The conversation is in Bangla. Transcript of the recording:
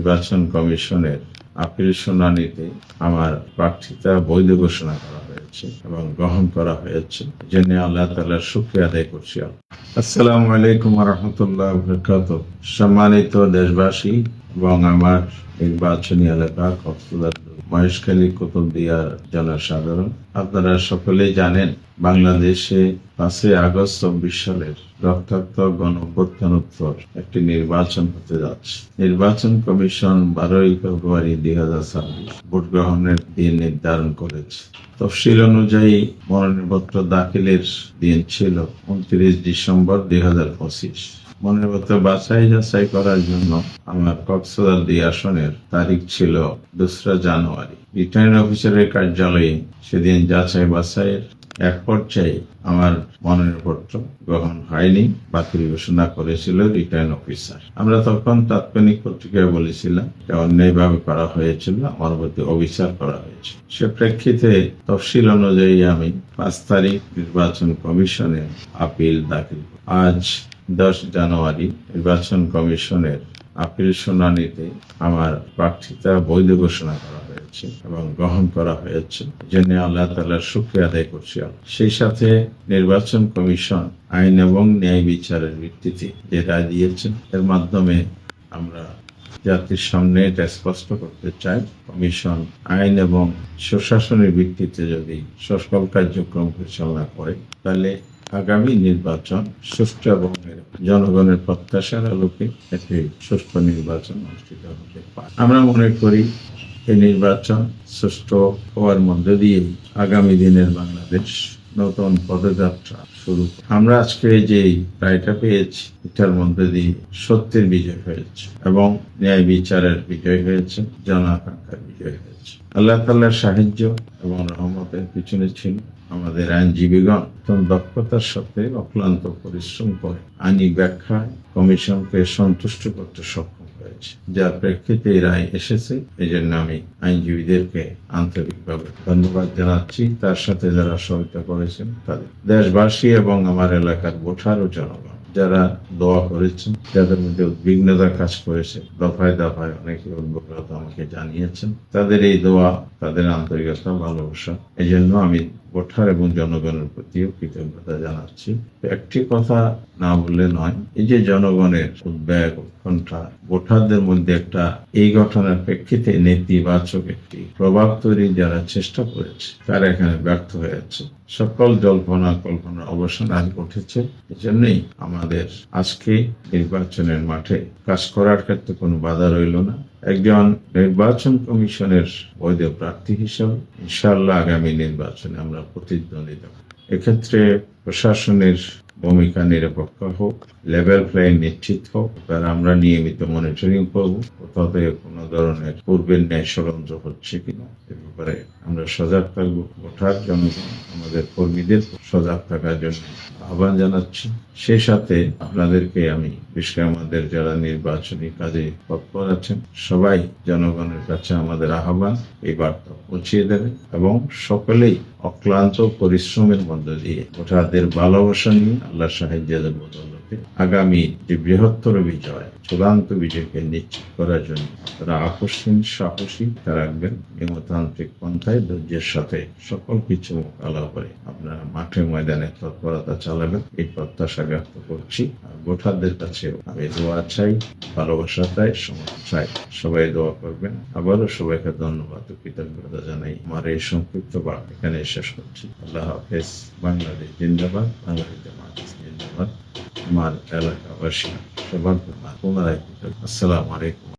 নির্বাচন কমিশনের আপিল শুনানিতে আমার প্রার্থিতা বৈধ ঘোষণা করা হয়েছে এবং গ্রহণ করা হয়েছে। জন্য আল্লাহ তাআলার শুকরিয়া আদায় করছি। আসসালামু আলাইকুম ওয়া রাহমাতুল্লাহি ওয়া বারাকাতুহু। সম্মানিত দেশবাসী এবং আমার নির্বাচনী এলাকা কক্সবাজার মহেশখালী কুতুবদিয়ার জনসাধারণ, আপনারা সকলেই জানেন বাংলাদেশে 5ই আগস্ট 24 সালের রক্তাক্ত গণঅভ্যুত্থানোত্তর একটি নির্বাচন হতে যাচ্ছে। নির্বাচন কমিশন 12ই ফেব্রুয়ারি 2026 ভোট গ্রহণের দিন নির্ধারণ করেছে। তফসিল অনুযায়ী মনোনয়নপত্র দাখিলের দিন ছিল 29 ডিসেম্বর 2025। মনোনয়নপত্র বাছাই যাচাই করার জন্য আমার কক্সবাজার 2 আসনের তারিখ ছিল 2 জানুয়ারি। রিটার্নিং অফিসারের কার্যালয়ে সেদিন যাচাই বাছাইয়ের এক পর্যায়ে আমার মনোনয়নপত্র গ্রহণ হয়নি, বাতিল ঘোষণা করেছিল রিটার্নিং অফিসার। আমরা তখন তাৎক্ষণিক পত্রিকায় বলেছিলাম যে অন্যায়ভাবে করা হয়েছিল, আমার প্রতি অবিচার করা হয়েছে। সে প্রেক্ষিতে তফসিল অনুযায়ী আমি 5 তারিখ নির্বাচন কমিশনে আপিল দাখিল। আজ 10 জানুয়ারি নির্বাচন কমিশনের আপিল শুনানিতে আমার প্রার্থিতা বৈধ ঘোষণা করা হয়েছে এবং গ্রহণ করা হয়েছে। জন্য আল্লাহ তাআলার শুকরিয়া আদায় করছি। সেই সাথে নির্বাচন কমিশন আইন এবং ন্যায় বিচারের ভিত্তিতে যে রায় দিয়েছেন, এর মাধ্যমে আমরা জাতির সামনে এটা স্পষ্ট করতে চাই, কমিশন আইন এবং সুশাসনের ভিত্তিতে যদি সকল কার্যক্রম পরিচালনা করে, তাহলে আগামী নির্বাচন সুষ্ঠু এবং জনগণের প্রত্যাশার আলোকে একটি সুষ্ঠু নির্বাচন অনুষ্ঠিত হতে পারে। আমরা মনে করি এই নির্বাচন সুষ্ঠু হওয়ার মধ্য দিয়ে আগামী দিনের বাংলাদেশ নতুন পদযাত্রা শুরু। আমরা আজকে যে রায়টা পেয়েছি, এটার মধ্যে দিয়ে সত্যের বিজয় হয়েছে এবং ন্যায় বিচারের বিজয় হয়েছে, জনাকাঙ্ক্ষার বিজয় হয়েছে। আল্লাহ তাআলার সাহায্য এবং রহমতের পিছনে ছিল আমাদের আইনজীবীগণ দক্ষতার সাথে অক্লান্ত পরিশ্রম করে আইনি ব্যাখ্যায় কমিশনকে সন্তুষ্ট করতে সক্ষম হয়েছে, যার প্রেক্ষিতে এই রায় এসেছে। এই জন্য আমি আইনজীবীদেরকে আন্তরিকভাবে ধন্যবাদ জানাচ্ছি, তার সাথে যারা সহায়তা করেছেন তাদের। দেশবাসী এবং আমার এলাকার ভোটার ও জনগণ যারা দোয়া করেছেন, যাদের মধ্যে উদ্বিগ্নতা কাজ করেছে, দফায় দফায় অনেকে উদ্বিগ্নতা আমাকে জানিয়েছেন, তাদের এই দোয়া, তাদের আন্তরিকতা, ভালোবাসা, এই জন্য আমি ভোটার এবং জনগণের প্রতিও কৃতজ্ঞতা জানাচ্ছি। একটি কথা না বললে নয়, এই যে জনগণের উদ্বেগ, উৎকণ্ঠা, ভোটারদের মধ্যে একটা এই ঘটনার প্রেক্ষিতে নেতিবাচক একটি প্রভাব তৈরি যারা চেষ্টা করেছে, তারা এখানে ব্যর্থ হয়েছে। সকল জল্পনা কল্পনার অবসান আজ ঘটেছে। এজন্যই আমাদের আজকে নির্বাচনের মাঠে কাজ করার ক্ষেত্রে কোনো বাধা রইল না। একজন নির্বাচন কমিশনের বৈধ প্রার্থী হিসেবে ইনশাআল্লাহ আগামী নির্বাচনে আমরা প্রতিদ্বন্দ্বিতা করব। এক্ষেত্রে প্রশাসনের ভূমিকা নিরপেক্ষ হোক, লেভেল প্লেইং নিশ্চিত হোক, আর আমরা নিয়মিত মনিটরিং করব কোথাও থেকে কোনো ধরনের পূর্বের ন্যায় ষড়যন্ত্র হচ্ছে কিনা এ ব্যাপারে আমরা সজাগ থাকবো। ভোটার জনগণ আমাদের কর্মীদের সজাগ থাকার জন্য আহ্বান জানাচ্ছি। সেই সাথে আপনাদেরকে আমি বিশেষ আমাদের যারা নির্বাচনী কাজে তৎপর আছেন, সবাই জনগণের কাছে আমাদের আহ্বান এই বার্তা পৌঁছিয়ে দেবেন এবং সকলেই অক্লান্ত পরিশ্রমের মধ্য দিয়ে ভোটারদের ভালোবাসা নিয়ে আল্লাহর সাহায্যের বদৌলতে আগামী যে বৃহত্তর বিজয়, চূড়ান্ত বিজয়কে নিশ্চিত করার জন্য তারা আকস্মিক সাহসী রাখবেন। গণতান্ত্রিক পন্থায় ধৈর্যের সাথে সকল কিছু মোকাবিলা করে আপনারা মাঠে ময়দানে তৎপরতা চালাবেন, এই প্রত্যাশা ব্যক্ত করছি। আর ভোটারদের কাছে আমি দোয়া চাই, ভালোবাসা চাই, সমর্থন চাই। সবাই দোয়া করবেন। আবারও সবাইকে ধন্যবাদ ও কৃতজ্ঞতা জানাই। আমার এই সংক্ষিপ্ত বার্তা এখানে শেষ করছি। আল্লাহ হাফেজ। বাংলাদেশ জিন্দাবাদ, বাংলাদেশ জামাত জিন্দাবাদ। আমার এলাকাবাসী সবার পুনরায় আসসালামু আলাইকুম।